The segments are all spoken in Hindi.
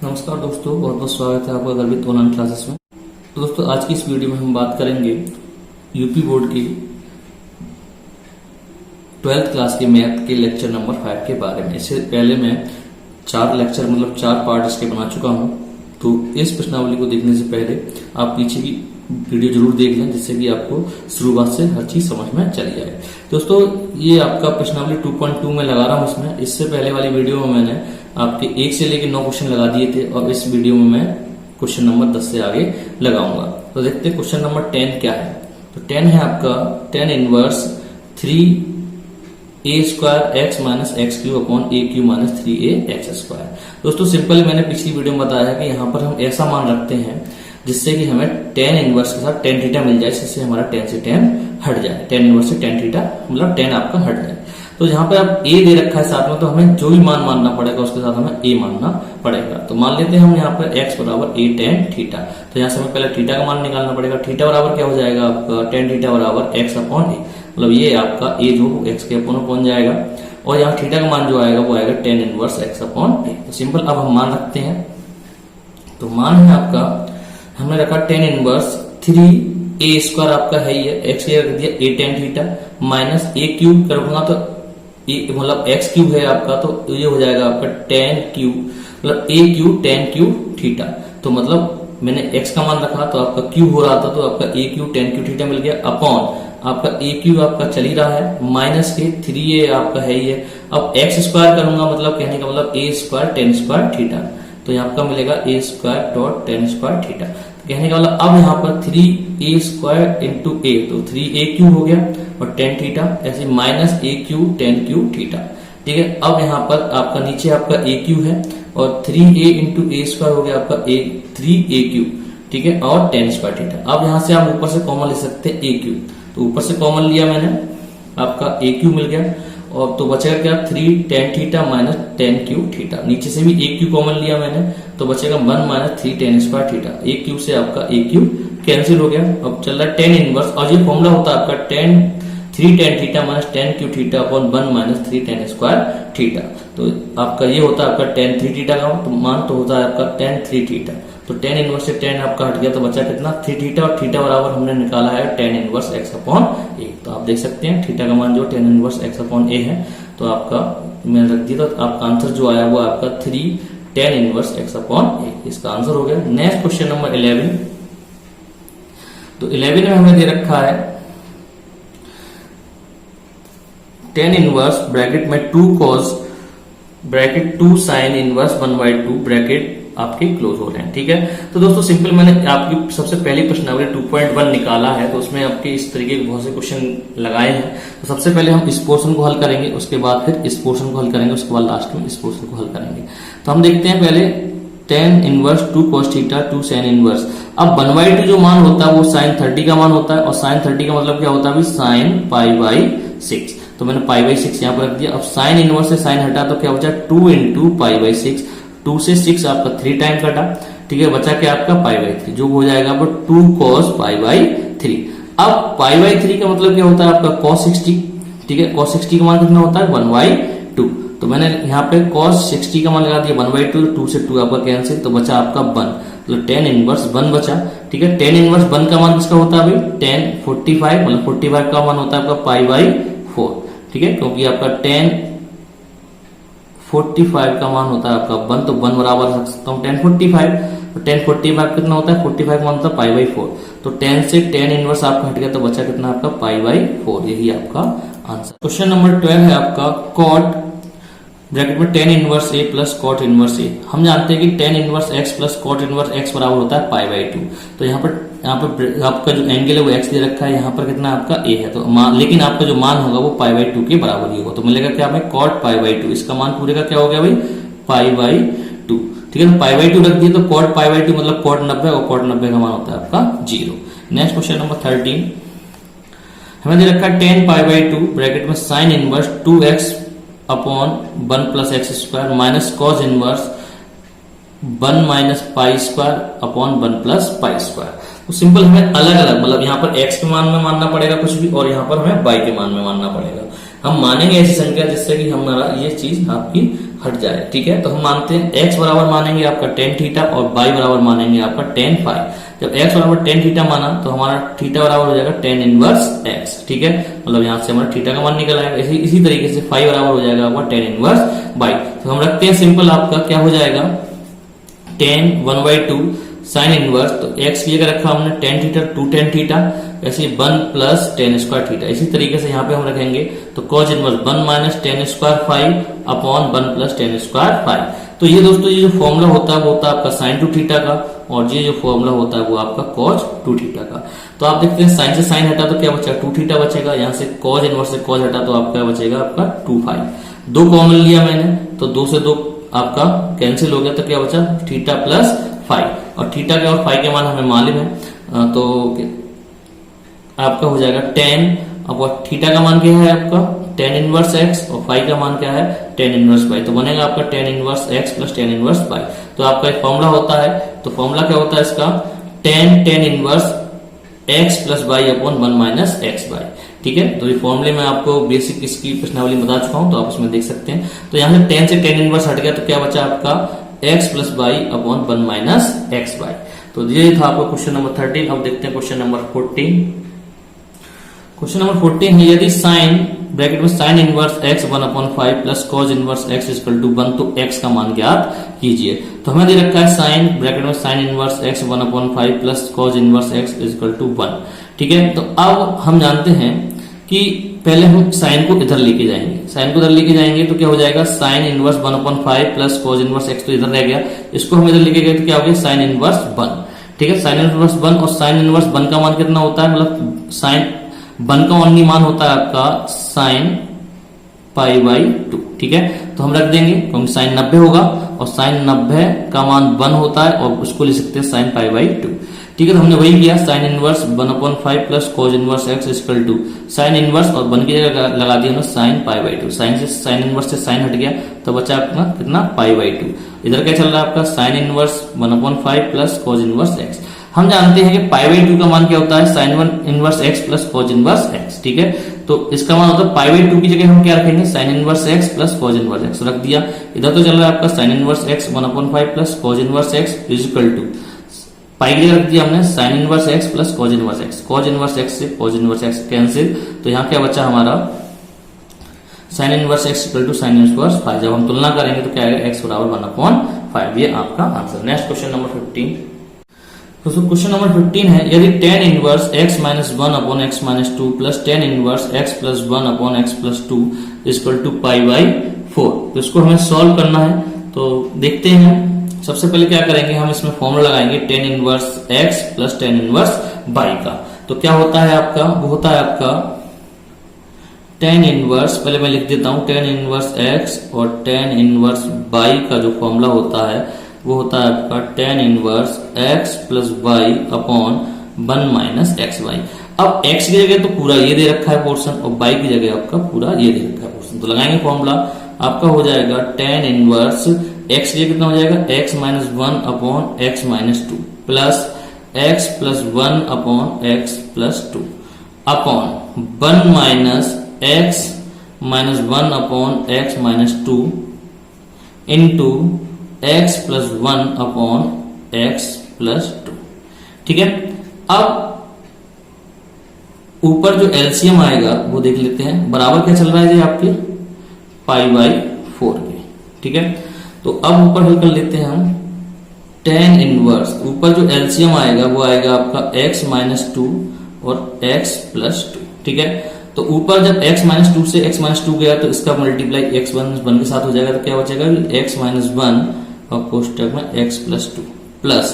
नमस्कार दोस्तों, बहुत बहुत स्वागत है आपका गर्वित ऑनलाइन क्लासेस में। तो दोस्तों, आज की इस वीडियो में हम बात करेंगे यूपी बोर्ड की 12th क्लास के मैथ के लेक्चर नंबर 5 के बारे में। इससे पहले मैं 4 लेक्चर मतलब 4 पार्ट इसके बना चुका हूं। तो इस प्रश्नावली को देखने से पहले आप पीछे की वीडियो जरूर देख लें, जिससे कि आपको शुरुआत से हर चीज समझ में चली जाए। दोस्तों, ये आपका प्रश्नावली 2.2 में लगा रहा हूं इसमें। इससे पहले वाली वीडियो में मैंने आपके 1 से लेकर 9 क्वेश्चन लगा दिए थे, और इस वीडियो में मैं क्वेश्चन नंबर 10 से आगे लगाऊंगा। तो देखते हैं क्वेश्चन नंबर 10 क्या है। तो 10 है आपका tan inverse 3a square x minus x q upon a q minus 3a x square. दोस्तों, सिंपल मैंने पिछली वीडियो में बताया कि यहाँ पर हम ऐसा मान रखते हैं जिससे कि हमें tan इनवर्स के साथ tan थीटा मिल जाए, जिससे हमारा tan से tan हट जाए। tan इनवर्स से tan थीटा मतलब tan आपका हट जाए। तो यहाँ पे अब a दे रखा है साथ में, तो हमें जो भी मान मानना पड़ेगा उसके साथ हमें a मानना पड़ेगा। तो मान लेते हैं हम यहाँ पर x बराबर a tan थीटा। तो यहाँ से हमें पहले थीटा का मान निकालना पड़ेगा। थीटा बराबर क्या हो जाएगा आपका tan थीटा बराबर x अपॉन a, मतलब ये आपका a जो x के अपॉन पहुंच जाएगा, और यहाँ थीटा का मान जो आएगा वो आएगा tan inverse x upon a। तो सिंपल अब हम मान रखते हैं। तो मान है आपका, हमने रखा tan इनवर्स 3a स्क्वायर आपका है ये, x के रख दिया a tan theta minus a cube करूंगा तो मतलब x क्यूब है आपका, तो ये हो जाएगा आपका tan क्यूब मतलब a cube tan cube theta. तो मतलब मैंने x का मान रखा तो आपका क्यूब हो रहा था, तो आपका a cube tan cube theta मिल गया, अपॉन आपका a क्यूब आपका चल ही रहा है माइनस के 3a आपका है ये। अब x स्क्वायर करूंगा मतलब कहने का मतलब a square tan square theta, तो यहाँ आपका मिलेगा a square dot tan square theta. तो कहने का मतलब अब यहाँ पर 3a स्क्वायर इंटू a, तो 3a क्यूब हो गया और tan थीटा, ऐसे minus a cube tan cube theta. ठीक है, अब यहाँ पर आपका नीचे आपका a क्यूब है और 3a इंटू a स्क्वायर हो गया आपका 3a क्यूब। ठीक है, और tan स्क्वायर थीटा। अब यहाँ से आप ऊपर से कॉमन ले सकते हैं a क्यूब, तो ऊपर से कॉमन लिया मैंने, आपका a क्यूब मिल गया, और तो बचेगा क्या 3 tan theta minus tan cube theta. नीचे से भी a क्यूब कॉमन लिया मैंने, तो बचेगा 1 minus 3 tan square theta. a cube से आपका a क्यूब कैंसिल हो गया। अब चल रहा है tan इनवर्स, और ये फॉर्मूला होता है आपका 3 tan theta minus tan cube theta upon 1 minus 3 tan square theta. तो आपका ये होता है आपका tan 3 थीटा का मान, तो होता है आपका tan 3 थीटा। तो tan इनवर्स से tan आपका हट गया, तो बचा कितना 3 थीटा, और थीटा बराबर हमने निकाला है tan inverse x upon a। तो आप देख सकते हैं थीटा का मान जो tan inverse x upon a है, तो आपका मैंने रख दिया, तो आपका आंसर जो आया वो आपका 3 tan inverse x upon a, इसका आंसर हो गया। Next question number 11। तो 11 में हमें दे रखा है tan इनवर्स ब्रैकेट में 2 cos bracket 2 sin inverse 1/2 bracket आपके क्लोज हो रहे हैं। ठीक है, तो दोस्तों सिंपल मैंने आपकी सबसे पहली प्रश्नावली 2.1 निकाला है, तो उसमें आपके इस तरीके के बहुत से क्वेश्चन लगाए हैं। तो सबसे पहले हम इस पोर्शन को हल करेंगे, उसके बाद फिर इस पोर्शन को हल करेंगे, उसके बाद लास्ट में इस पोर्शन को हल करेंगे। तो हम देखते हैं पहले tan inverse 2 cos theta 2 sin inverse. अब 1/2 जो मान होता है वो sin 30 का मान होता है, और sin 30 का मतलब क्या होता है sin π/6। तो मैंने π/6 यहाँ पर रख दिया। अब sin इनवर्स से sin हटा तो क्या बचा 2 इंटू π/6, 2 से 6 आपका 3 टाइम कटा। ठीक है, बचा क्या आपका π/3, जो हो जाएगा अब 2 cos π/3। अब π/3 का मतलब क्या होता है आपका cos 60। ठीक है, cos 60 का मान कितना होता है 1/2। तो मैंने यहाँ पे cos 60 का मान लगा दिया 1/2, 2 से 2 आपका कैंसिल, तो बचा आपका 1, मतलब tan इनवर्स 1 बचा। ठीक है, tan इनवर्स 1 का मान किसका होता है भाई tan 45, मतलब 45 का मान होता है आपका π/4। ठीक है, क्योंकि आपका tan 45 का मान होता है आपका 1, तो 1 बराबर रख सकता हूँ tan 45। तो tan 45 कितना होता है 45 का मान होता है π/4। तो tan से tan इनवर्स आपका हट गया, तो बचा कितना आपका π/4, यही आपका आंसर। क्वेश्चन नंबर 12 है आपका cot ब्रैकेट में tan inverse a plus cot inverse a। हम जानते हैं कि tan inverse x plus cot inverse x बराबर होता है π/2। तो यहाँ पर आपका जो एंगल है वो x दे रखा है, यहाँ पर कितना आपका a है, तो लेकिन आपका जो मान होगा वो π/2 के बराबर ही होगा। तो मिलेगा क्या हमें cot π/2, इसका मान पूरे का क्या हो गया भाई π/2। ठीक है, तो π/2 रख दिया, तो cot π/2 मतलब cot 90, और cot 90 का मान होता है आपका 0। नेक्स्ट क्वेश्चन नंबर 13, हमें दे रखा है tan π/2 ब्रैकेट में sin inverse 2x upon 1 plus x square minus cos inverse 1 minus pi square upon 1 plus pi square. तो सिंपल हमें अलग अलग मतलब यहाँ पर x के मान में मानना पड़ेगा कुछ भी, और यहाँ पर हमें y के मान में मानना पड़ेगा। हम मानेंगे ऐसी संख्या जिससे कि हमारा ये चीज आपकी हट जाए। ठीक है, तो हम मानते हैं x बराबर मानेंगे आपका tan थीटा और y बराबर मानेंगे आपका tan फाई। जब x बराबर tan थीटा माना तो हमारा थीटा बराबर हो जाएगा tan इनवर्स x। ठीक है, मतलब यहाँ से हमारा थीटा का मान निकल आएगा। इसी तरीके से फाई बराबर हो जाएगा आपका tan इनवर्स y। तो हम रखते हैं सिंपल, आपका क्या हो जाएगा tan 1/2 साइन इनवर्स, तो x की जगह रखा हमने tan थीटा 2 tan थीटा, ऐसे 1 प्लस tan स्क्वायर थीटा। इसी तरीके से यहाँ पे हम रखेंगे तो cos inverse 1 minus tan square phi upon 1 plus tan square phi. तो ये दोस्तों ये जो फॉर्मूला होता है वो होता है आपका sin 2 थीटा का, और ये जो फॉर्मूला होता है वो आपका cos 2 थीटा का। तो आप देखते हैं साइन से साइन हटा तो क्या बचा 2 थीटा बचेगा, यहाँ से cos इनवर्स से cos हटा तो आपका बचेगा आपका 2 फाई। 2 कॉमन लिया मैंने तो 2 से 2 आपका कैंसिल हो गया, तो क्या बचा थीटा प्लस फाई, और थीटा के और फाई के मान हमें मालूम है, तो आपका हो जाएगा tan, अब थीटा का मान क्या है आपका tan इनवर्स x और फाई का मान क्या है tan इनवर्स y। तो बनेगा आपका tan inverse x plus tan inverse y। तो आपका एक फॉर्मूला होता है, तो फॉर्मूला क्या होता है इसका tan inverse x plus y upon 1 minus x y. ठीक है, तो ये फॉर्मूले में आपको बेसिक इसकी प्रश्नावली बता चुका हूं, तो आप उसमें देख सकते हैं। तो यहाँ से tan से tan इनवर्स हट गया तो क्या बचा आपका x plus y upon 1 minus x y. तो ये था आपका क्वेश्चन नंबर 13। अब देखते हैं क्वेश्चन नंबर 14। क्वेश्चन नंबर 14 है, यदि साइन ब्रैकेट में sine inverse x 1/5 plus cos inverse x equal to 1, तो x का मान ज्ञात कीजिए। तो हमें दे रखा है साइन ब्रैकेट में sine inverse x 1/5 plus cos inverse x equal to 1। ठीक है, तो अब हम जानते हैं कि पहले हम साइन को इधर लेके जाएंगे, साइन को इधर लेके जाएंगे तो क्या हो जाएगा sign inverse 1/5 plus cos inverse x, तो इधर रह गया, इसको हम इधर लेके गए तो क्या हो गया साइन इनवर्स 1। ठीक है, साइन इनवर्स 1, और साइन इनवर्स 1 का मान कितना होता है, मतलब साइन 1 का ओनली मान होता है आपका साइन π/2। ठीक है, तो हम रख देंगे क्योंकि साइन 90 होगा और साइन 90 का मान 1 होता है और उसको ले सकते हैं साइन π/2। ठीक है, तो हमने वही किया sine inverse 1/5 plus cos inverse x equal to sine inverse और 1 की जगह लगा दिया हमने साइन π/2। साइन से साइन इनवर्स से साइन हट गया तो बचा अपना कितना π/2। इधर क्या चल रहा है आपका sine inverse 1/5 plus cos inverse x। हम जानते हैं कि π/2 का मान क्या होता है sine 1 inverse x plus cos inverse x। ठीक है, तो इसका मान होता है π/2 की जगह हम क्या रखेंगे sine inverse x plus cos inverse x रख दिया। इधर तो चल रहा है आपका sine inverse x 1/5 plus cos inverse x is equal to pi की जगह रख दिया हमने sine inverse x plus cos inverse x। Cos inverse x से कॉस इनवर्स x कैंसिल, तो यहाँ क्या बचा हमारा sine inverse x equal to sine inverse phi. जब हम तुलना करेंगे तो क्या आएगा x बराबर 1/5। ये आपका आंसर। Next question number 15। दोस्तों क्वेश्चन नंबर 15 है, यदि tan inverse x minus 1 upon x minus 2 plus tan inverse x plus 1 upon x plus 2 equal to π/4, तो इसको हमें सॉल्व करना है। तो देखते हैं, सबसे पहले क्या करेंगे हम इसमें फॉर्मूला लगाएंगे tan inverse x plus tan inverse y का। तो क्या होता है आपका, वो होता है आपका tan इनवर्स, पहले मैं लिख देता हूं tan इनवर्स x और tan इनवर्स y का जो फॉर्मूला होता है वो होता है आपका tan inverse x plus y upon 1 minus x y. अब x की जगह तो पूरा ये दे रखा है पोर्शन और y की जगह आपका पूरा ये दे रखा है पोर्शन। तो लगाएंगे फॉर्मूला, आपका हो जाएगा tan इनवर्स x की जगह कितना हो जाएगा x minus 1 upon x minus 2 plus x plus 1 upon x plus 2 upon 1 minus x minus 1 upon x minus 2 into x plus 1 upon x plus 2। ठीक है, अब ऊपर जो एलसीएम आएगा वो देख लेते हैं, बराबर क्या चल रहा है जी आपके π/4 के। ठीक है, तो अब ऊपर हल कर लेते हैं हम tan इनवर्स, ऊपर जो एलसीएम आएगा वो आएगा आपका x माइनस 2 और x प्लस 2। ठीक है, तो ऊपर जब x माइनस 2 से x माइनस 2 गया तो इसका मल्टीप्लाई x माइनस 1 के साथ हो जाएगा, तो क्या बचेगा x माइनस 1 और कोष्टक में x प्लस 2 प्लस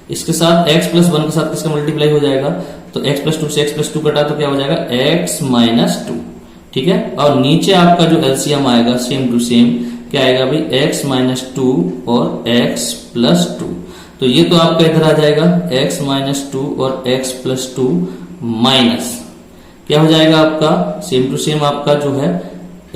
इसके साथ x प्लस 1 के साथ किसका मल्टीप्लाई हो जाएगा, तो x प्लस 2 से x प्लस 2 कटा तो क्या हो जाएगा x माइनस 2। ठीक है, और नीचे आपका जो एलसीएम आएगा सेम टू सेम क्या आएगा भाई x माइनस 2 और x प्लस 2। तो ये तो आपका इधर आ जाएगा x माइनस 2 और x प्लस 2 माइनस क्या हो जाएगा आपका सेम टू सेम आपका जो है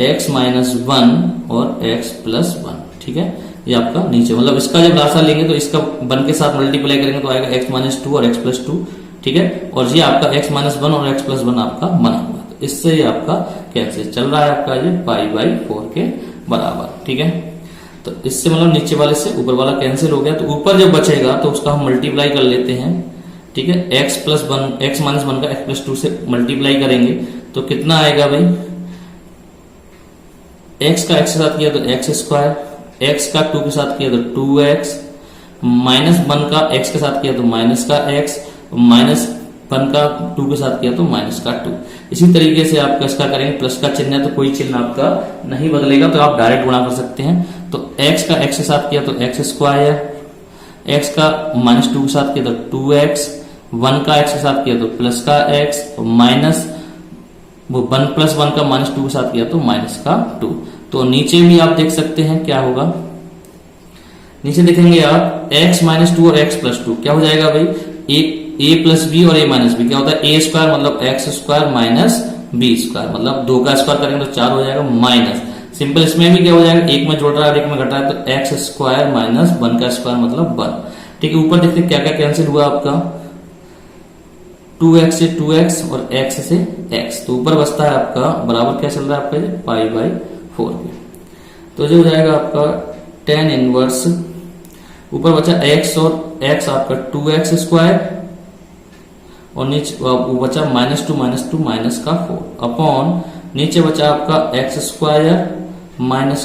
x माइनस 1 और x प्लस 1। ठीक है, ये आपका नीचे मतलब इसका जब लासा लेंगे तो इसका 1 के साथ मल्टीप्लाई करेंगे तो आएगा x माइनस 2 और x प्लस 2। ठीक है, और ये आपका x माइनस 1 और x प्लस 1 आपका बना हुआ। तो इससे ये आपका कैंसिल चल रहा है, आपका ये π/4 के बराबर। ठीक है, तो इससे मतलब नीचे वाले से ऊपर वाला कैंसिल हो गया, तो ऊपर जब बचेगा तो उसका हम मल्टीप्लाई कर लेते हैं। ठीक है, x + 1 x - 1 का x + 2 से मल्टीप्लाई करेंगे तो कितना आएगा भाई, x का x के साथ किया तो x², x का 2 के साथ किया तो 2x, -1 का x के साथ किया तो माइनस का x, -1 का 2 के साथ किया तो माइनस का 2। इसी तरीके से आप इसका करेंगे, प्लस का चिन्ह है तो कोई चिन्ह आपका नहीं बदलेगा, तो आप डायरेक्ट गुणा कर सकते हैं। तो x का x के साथ किया तो x², x का -2 के साथ किया तो 2x, 1 का x के साथ किया तो प्लस का x, माइनस वो 1 + 1 का -2 के साथ किया तो माइनस का 2। तो नीचे भी आप देख सकते हैं क्या होगा, नीचे देखेंगे आप x - 2 और x + 2 क्या हो जाएगा भाई, a + b और a - b क्या होता है, a² मतलब x² - b² मतलब 2 का स्क्वायर करेंगे तो 4 हो जाएगा, माइनस सिंपल इसमें भी क्या हो जाएगा, एक में जोड़ रहा है और एक में घटा है तो x² - 1 का स्क्वायर मतलब 1। ठीक है, ऊपर देखते क्या क्या कैंसिल हुआ आपका, 2x से 2x और x से x, तो ऊपर बचता है आपका बराबर क्या चल रहा है आपका π/4 के। तो जो हो जाएगा आपका tan इनवर्स, ऊपर बचा x और x आपका 2x² और नीचे बचा -2 -4 अपॉन नीचे बचा आपका x²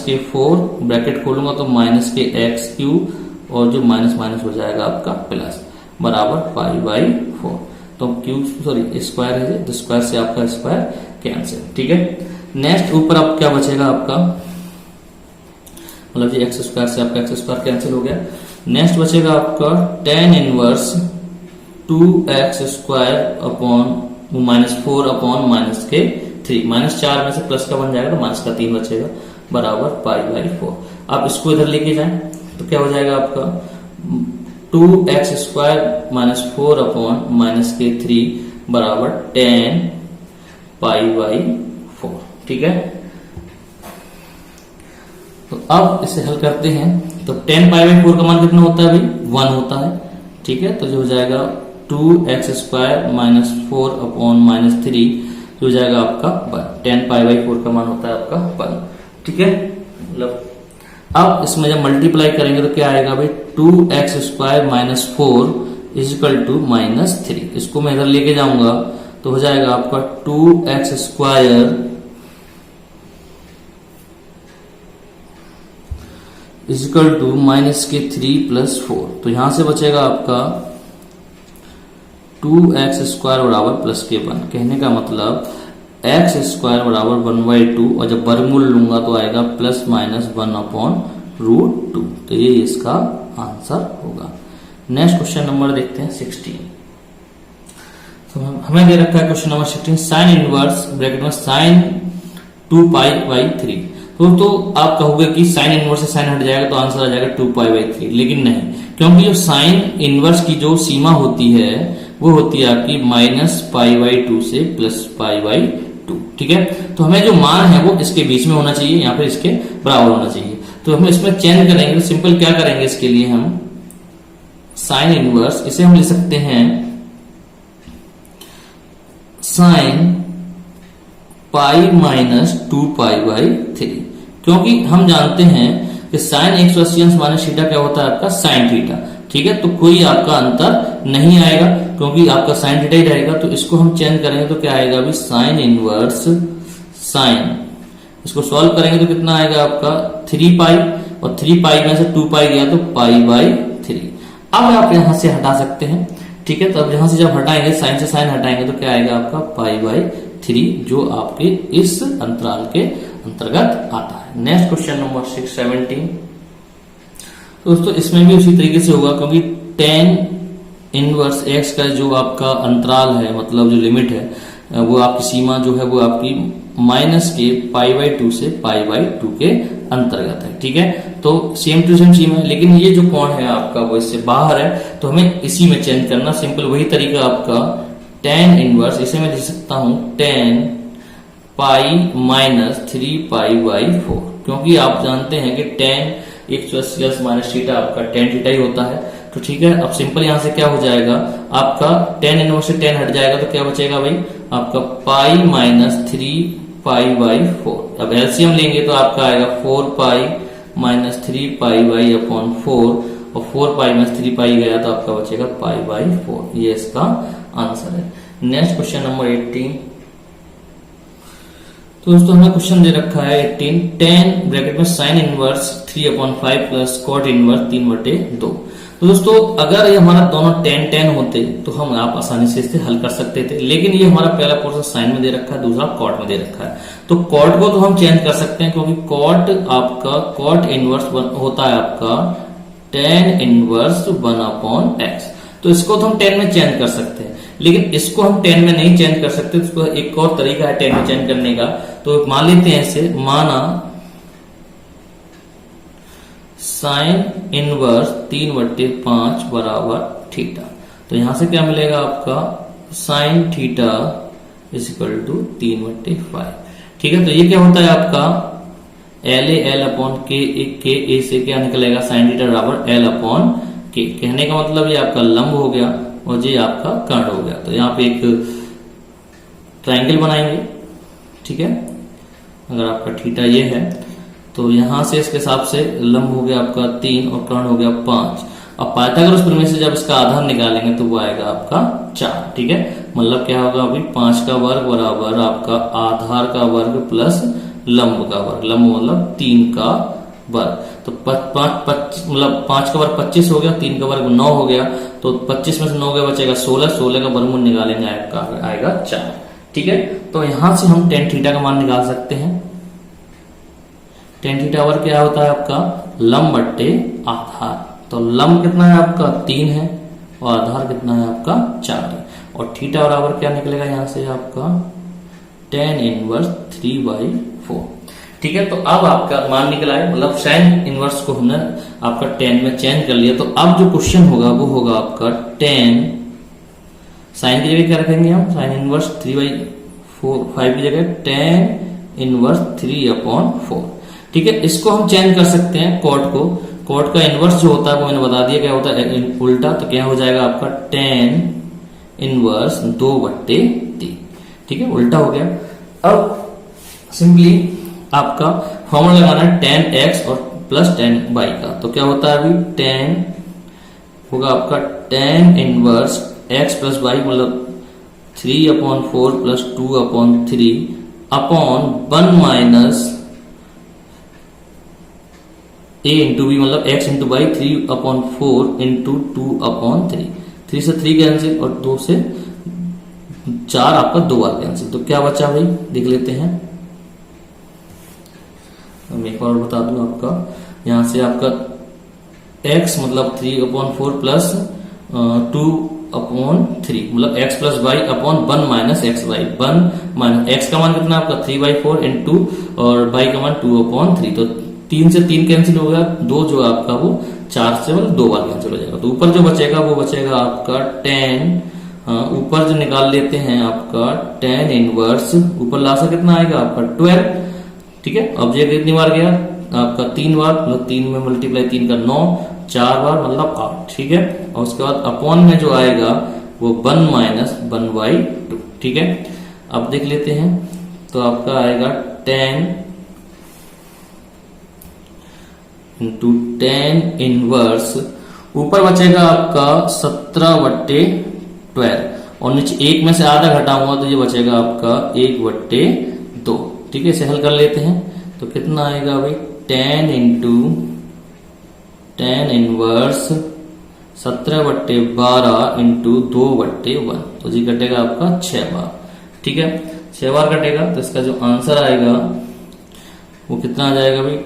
- के 4 ब्रैकेट खोलूंगा तो -x³ और जो माइनस हो जाएगा आपका प्लस बराबर π/4। तो स्क्वायर है, तो स्क्वायर से आपका स्क्वायर कैंसिल। ठीक है, नेक्स्ट ऊपर आप क्या बचेगा आपका, मतलब ये x² से आपका x² कैंसिल हो गया। नेक्स्ट बचेगा आपका tan inverse 2x² upon -4 upon -3, -4 में से प्लस का बन जाएगा तो -3 बचेगा बराबर π/4। आप इसको इधर लेके जाएं तो क्या हो जाएगा आपका 2x² - 4 अपॉन -3 बराबर tan π/4। ठीक है, तो अब इसे हल करते हैं तो tan π/4 का मान कितना होता है भाई, 1 होता है। ठीक है, तो जो हो जाएगा 2x² - 4 अपॉन -3 जो हो जाएगा आपका 1, tan π/4 का मान होता है आपका 1। ठीक है, मतलब अब इसमें जब मल्टीप्लाई करेंगे तो क्या आएगा भाई, 2x² - 4 = -3। इसको मैं इधर लेके जाऊंगा तो हो जाएगा आपका 2x² = -3 + 4। तो यहां से बचेगा आपका 2x² बराबर +1। कहने का मतलब x² बराबर 1/2 और जब वर्गमूल लूंगा तो आएगा +-1/√2। तो ये इसका आंसर होगा। नेक्स्ट क्वेश्चन नंबर देखते हैं 16। तो हमें दे रखा है question number 16 sine inverse bracket में sin 2π/3। तो आप कहोगे कि साइन इनवर्स से साइन हट जाएगा तो आंसर आ जाएगा 2π/3, लेकिन नहीं, क्योंकि जो साइन इनवर्स की जो सीमा होती है वो होती है आपकी -π/2 से +π/2। ठीक है, तो हमें जो मान है वो इसके बीच में होना चाहिए या फिर इसके बराबर होना चाहिए। तो हम इसमें चेंज करेंगे तो सिंपल क्या करेंगे, इसके लिए हम साइन इनवर्स इसे हम ले सकते हैं sin π - 2π/3, क्योंकि हम जानते हैं कि sin 180 - θ क्या होता है आपका sin θ। ठीक है, तो कोई आपका अंतर नहीं आएगा क्योंकि आपका sin θ ही रहेगा। तो इसको हम चेंज करेंगे तो क्या आएगा अभी sin इनवर्स sin, इसको सॉल्व करेंगे तो कितना आएगा आपका 3π और 3π में से 2π गया तो π/3। अब आप यहां से हटा सकते हैं। ठीक है, तो अब यहां से जब हटाएंगे साइन से साइन हटाएंगे तो क्या आएगा आपका π/3 जो आपके इस अंतराल के अंतर्गत आता है। Next question number 17। दोस्तों इसमें भी उसी तरीके से होगा क्योंकि tan इनवर्स x का जो आपका अंतराल है, मतलब जो लिमिट है वो आपकी सीमा जो है वो आपकी -π/2 से π/2 के अंतर्गत है। ठीक है, तो सेम टू सेम सीमा है, लेकिन ये जो कोण है आपका वो इससे बाहर है तो हमें इसी में चेंज करना। सिंपल वही तरीका आपका tan इनवर्स, इसे मैं लिख सकता हूं tan π - 3π/4, क्योंकि आप जानते हैं कि tan 180 - θ आपका tan θ ही होता है। तो ठीक है, अब सिंपल यहां से क्या हो जाएगा आपका tan इनवर्स से tan हट जाएगा तो क्या बचेगा भाई आपका पाई माइनस 3 पाई/4। अब एलसीएम लेंगे तो आपका आएगा 4 पाई माइनस 3 पाई/4 और 4 पाई माइनस 3 पाई गया तो आपका बचेगा पाई/4। ये इसका आंसर है। Next question number 18। तो दोस्तों हमें क्वेश्चन दे रखा है 18 tan ब्रैकेट में sine inverse 3/5 plus cot inverse 3/2। तो दोस्तों अगर ये हमारा दोनों tan होते तो हम आप आसानी से इसे हल कर सकते थे, लेकिन ये हमारा पहला पोर्शन साइन में दे रखा है, दूसरा कॉट में दे रखा है। तो कॉट को तो हम चेंज कर सकते हैं क्योंकि कॉट आपका कॉट इनवर्स होता है आपका tan इनवर्स 1/x। तो इसको तो हम tan में चेंज कर सकते हैं, लेकिन इसको हम tan में नहीं चेंज कर सकते। इसको एक और तरीका है tan में चेंज करने का। तो मान लेते हैं इसे, माना साइन इनवर्स 3/5 बराबर थीटा। तो यहां से क्या मिलेगा आपका साइन थीटा इक्वल टू 3/5। ठीक है, तो ये क्या होता है आपका L A से क्या निकलेगा साइन थीटा बराबर L/K। कहने का मतलब ये आपका लंब हो गया और ये आपका कर्ण हो गया। तो यहाँ पे एक ट्रायंगल बनाएंगे। ठीक है, अगर आपका थीटा ये है तो यहां से इसके हिसाब से लंब हो गया आपका 3 और कर्ण हो गया 5। अब पाइथागोरस प्रमेय से जब इसका आधार निकालेंगे तो वो आएगा आपका 4। ठीक है, मतलब क्या होगा अभी 5 का वर्ग बराबर आपका आधार का वर्ग प्लस लंब का वर्ग। लंब मतलब 3 का वर्ग। तो मतलब 5 का वर्ग 25 हो गया, 3 का वर्ग 9 हो गया। तो 25 में से 9 गया बचेगा 16। 16 का वर्गमूल निकालेंगे आपका आएगा 4। ठीक है, तो यहां से हम tan थीटा का मान निकाल सकते हैं। tan थीटा वर्ग क्या होता है आपका लंब बट्टे आधार। तो लंब कितना है आपका 3 है और आधार कितना है आपका 4 है। और थीटा बराबर क्या निकलेगा यहां से आपका tan इनवर्स 3/4। ठीक है, तो अब आपका मान निकला है, मतलब साइन इनवर्स को हमने आपका tan में चेंज कर लिया। तो अब जो क्वेश्चन होगा वो होगा आपका tan साइन की जगह क्या रखेंगे हम साइन इनवर्स 3/5 की जगह tan इनवर्स 3/4। ठीक है, इसको हम चेंज कर सकते हैं कॉट को। कॉट का इनवर्स जो होता है वो मैंने बता दिया क्या होता है उल्टा। तो क्या हो जाएगा आपका tan इनवर्स 2/3। ठीक है, उल्टा हो गया। अब सिंपली आपका फॉर्मूला लगाना है tan x और प्लस tan y का। तो क्या होता है अभी tan होगा आपका tan inverse x plus y मतलब 3/4 plus 2/3 upon 1 minus a into b मतलब x इंटू वाई 3/4 इंटू 2/3। 3 से 3 कैंसिल और 2 से 4 आपका 2 बार कैंसिल। तो क्या बचा भाई देख लेते हैं। मैं एक और बता दूं आपका, यहां से आपका x मतलब 3/4 प्लस 2/3 मतलब x plus y upon 1 minus x y. 1 minus x का मान कितना आपका 3/4 इंटू और y का मान 2/3। तो 3 से 3 कैंसिल हो गया, 2 जो आपका वो 4 से मतलब 2 बार कैंसिल हो जाएगा। तो ऊपर जो बचेगा वो बचेगा आपका tan, ऊपर जो निकाल लेते हैं आपका tan इनवर्स, ऊपर लासा कितना आएगा आपका 12। ठीक है, अब ये कितनी बार गया आपका 3 बार, मतलब 3 में मल्टीप्लाई 3 का 9, 4 बार मतलब 8। ठीक है, और उसके बाद अपॉन में जो आएगा वो 1 माइनस 1/2। ठीक है, अब देख लेते हैं तो आपका आएगा tan इंटू tan इनवर्स, ऊपर बचेगा आपका 17/12 और नीचे 1 में से आधा घटाऊंगा तो ये बचेगा आपका 1/2। ठीक है, इसे हल कर लेते हैं तो कितना आएगा भाई tan into tan inverse 17/12 into 2/1। तो जी कटेगा आपका 6 बार। ठीक है, 6 बार कटेगा तो इसका जो आंसर आएगा वो कितना आ जाएगा भाई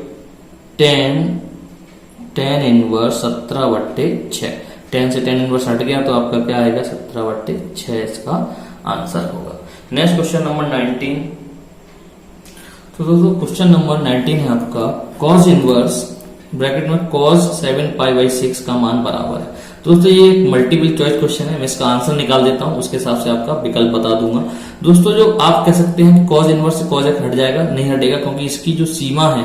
tan इनवर्स 17/6। 10 से tan इनवर्स हट गया तो आपका क्या आएगा 17/6 इसका आंसर होगा। Next question number 19। तो दोस्तों क्वेश्चन नंबर 19 है आपका cos इनवर्स ब्रैकेट में cos 7π/6 का मान बराबर है। दोस्तों ये एक मल्टीपल चॉइस क्वेश्चन है, मैं इसका आंसर निकाल देता हूं, उसके हिसाब से आपका विकल्प बता दूंगा। दोस्तों जो आप कह सकते हैं cos इनवर्स से cos x हट जाएगा, नहीं हटेगा क्योंकि इसकी जो सीमा है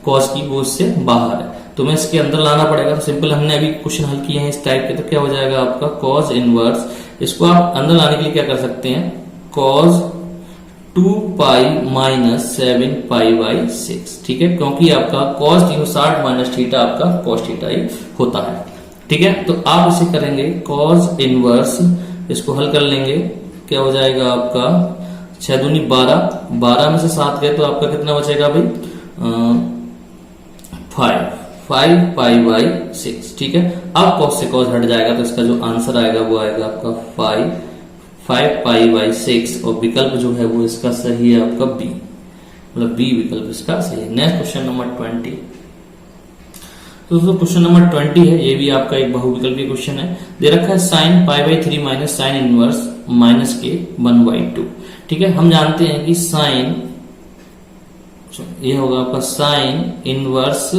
cos की वो इससे बाहर है। तो तो मैं इसके अंदर लाना पड़ेगा। तो सिंपल हमने अभी क्वेश्चन हल किए हैं इस टाइप के, तो क्या हो जाएगा आपका cos इनवर्स, इसको आप अंदर लाने के लिए क्या कर सकते हैं, cos 2 pi minus 7 pi by 6, ठीक है, क्योंकि आपका cos 360 माइनस थीटा आपका cos थीटा ही होता है, ठीक है। तो आप इसे करेंगे cos इनवर्स, इसको हल कर लेंगे, क्या हो जाएगा आपका 6 दूनी 12, 12 में से 7 गए तो आपका कितना बचेगा भाई 5 पाई बाई 6, ठीक है। अब cos से cos हट जाएगा तो इसका जो आंसर आएगा वो आएगा आपका 5 पाई बाई 6, और विकल्प जो है वो इसका सही है आपका बी, मतलब बी विकल्प इसका सही है। Next question number 20। तो दोस्तों क्वेश्चन नंबर 20 है, ये भी आपका एक बहुविकल्पीय क्वेश्चन है। दे रखा है sine pi by 3 minus sine inverse minus के 1/2, ठीक है। हम जानते हैं कि साइन, ये होगा आपका साइन इनवर्स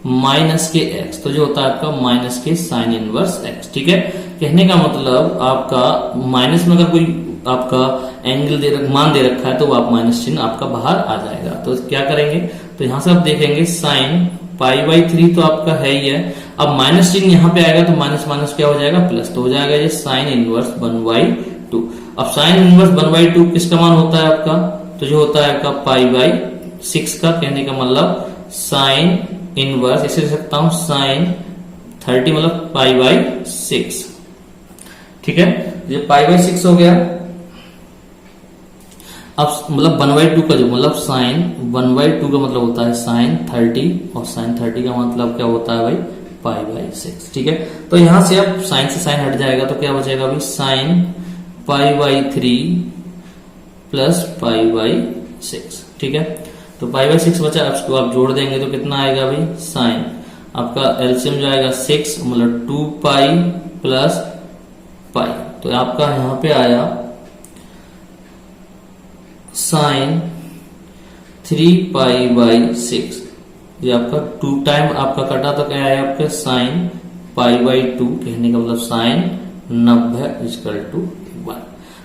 माइनस के x, तो जो होता है आपका माइनस के साइन इनवर्स x, ठीक है। कहने का मतलब आपका माइनस में अगर कोई आपका एंगल मान दे रखा है तो वो आप माइनस चिन्ह आपका बाहर आ जाएगा। तो क्या करेंगे, तो यहां से आप देखेंगे साइन पाई बाई 3 तो आपका है ही है, अब माइनस चिन्ह यहाँ पे आएगा तो माइनस माइनस क्या हो जाएगा प्लस, तो हो जाएगा ये साइन इनवर्स 1/2। अब साइन इनवर्स 1/2 किसका मान होता है आपका, तो जो होता है आपका पाई बाई 6 का। कहने का मतलब साइन इनवर्स इसे लिख सकता हूं साइन 30 मतलब पाई बाई 6, ठीक है। ये पाई बाई 6 हो गया। अब मतलब 1/2 का जो मतलब साइन 1/2 का मतलब होता है साइन 30, और साइन 30 का मतलब क्या होता है भाई पाई बाई 6, ठीक है। तो यहां से अब साइन से साइन हट जाएगा तो क्या बचेगा भाई sine pi by 3 plus pi by 6, ठीक है। तो पाई बाई 6 बचा, उसको आप जोड़ देंगे तो कितना आएगा भाई साइन, आपका एलसीएम जो आएगा 6 मतलब 2 पाई प्लस पाई, तो आपका यहां पे आया साइन 3 पाई बाई 6, ये आपका 2 टाइम आपका कटा तो क्या है आपका साइन पाई बाई 2, कहने का मतलब साइन 90 इक्वल टू 1।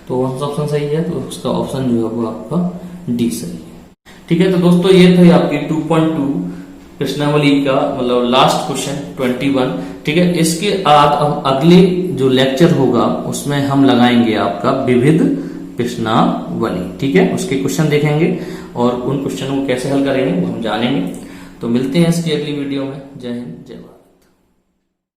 तो कौन सा ऑप्शन सही है, तो उसका ऑप्शन जो है वो आपका डी सही है, ठीक है। तो दोस्तों ये थे आपकी 2.2 प्रश्नावली का मतलब लास्ट क्वेश्चन 21, ठीक है। इसके बाद हम अगले जो लेक्चर होगा उसमें हम लगाएंगे आपका विविध प्रश्नावली, ठीक है। उसके क्वेश्चन देखेंगे और उन क्वेश्चनों को कैसे हल करेंगे वो हम जानेंगे। तो मिलते हैं इसकी अगली वीडियो में। जय हिंद, जय भारत।